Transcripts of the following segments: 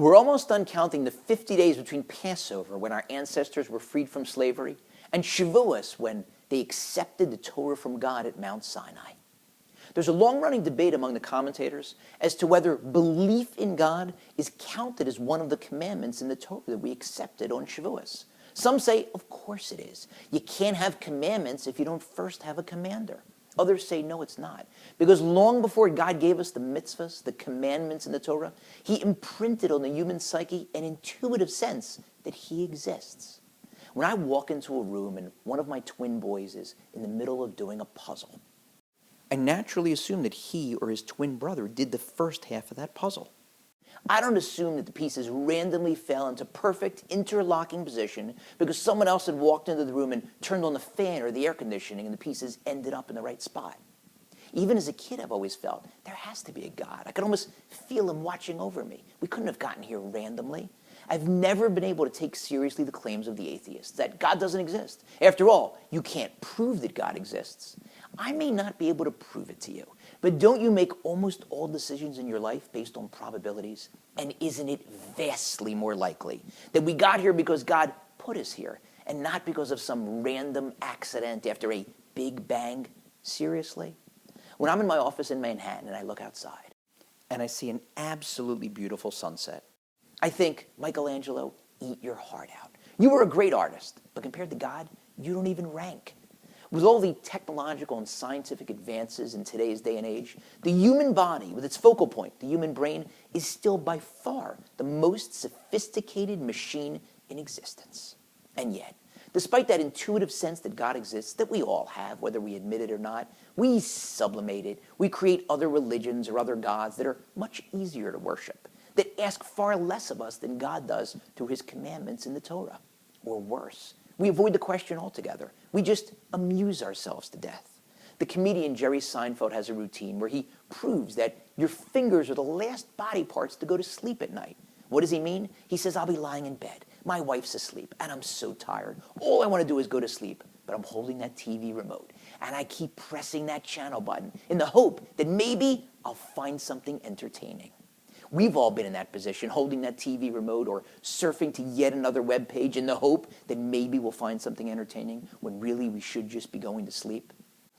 We're almost done counting the 50 days between Passover, when our ancestors were freed from slavery, and Shavuot, when they accepted the Torah from God at Mount Sinai. There's a long-running debate among the commentators as to whether belief in God is counted as one of the commandments in the Torah that we accepted on Shavuot. Some say, of course it is. You can't have commandments if you don't first have a commander. Others say, no, it's not. Because long before God gave us the mitzvahs, the commandments in the Torah, he imprinted on the human psyche an intuitive sense that he exists. When I walk into a room and one of my twin boys is in the middle of doing a puzzle, I naturally assume that he or his twin brother did the first half of that puzzle. I don't assume that the pieces randomly fell into perfect interlocking position because someone else had walked into the room and turned on the fan or the air conditioning and the pieces ended up in the right spot. Even as a kid, I've always felt there has to be a God. I could almost feel him watching over me. We couldn't have gotten here randomly. I've never been able to take seriously the claims of the atheists that God doesn't exist. After all, you can't prove that God exists. I may not be able to prove it to you, but don't you make almost all decisions in your life based on probabilities? And isn't it vastly more likely that we got here because God put us here and not because of some random accident after a big bang? Seriously? When I'm in my office in Manhattan and I look outside and I see an absolutely beautiful sunset, I think, Michelangelo, eat your heart out. You were a great artist, but compared to God, you don't even rank. With all the technological and scientific advances in today's day and age, the human body, with its focal point, the human brain, is still by far the most sophisticated machine in existence. And yet, despite that intuitive sense that God exists, that we all have, whether we admit it or not, we sublimate it. We create other religions or other gods that are much easier to worship, that ask far less of us than God does through his commandments in the Torah. Or worse, we avoid the question altogether. We just amuse ourselves to death. The comedian Jerry Seinfeld has a routine where he proves that your fingers are the last body parts to go to sleep at night. What does he mean? He says, I'll be lying in bed. My wife's asleep, and I'm so tired. All I want to do is go to sleep, but I'm holding that TV remote, and I keep pressing that channel button in the hope that maybe I'll find something entertaining. We've all been in that position, holding that TV remote or surfing to yet another web page in the hope that maybe we'll find something entertaining when really we should just be going to sleep.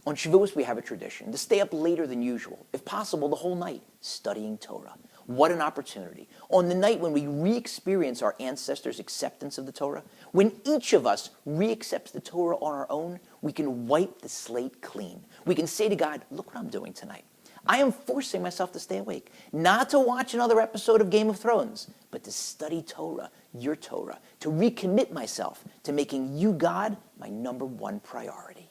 On Shavuot, we have a tradition to stay up later than usual, if possible the whole night, studying Torah. What an opportunity. On the night when we re-experience our ancestors' acceptance of the Torah, when each of us re-accepts the Torah on our own, we can wipe the slate clean. We can say to God, look what I'm doing tonight. I am forcing myself to stay awake, not to watch another episode of Game of Thrones, but to study Torah, your Torah, to recommit myself to making you, God, my number one priority.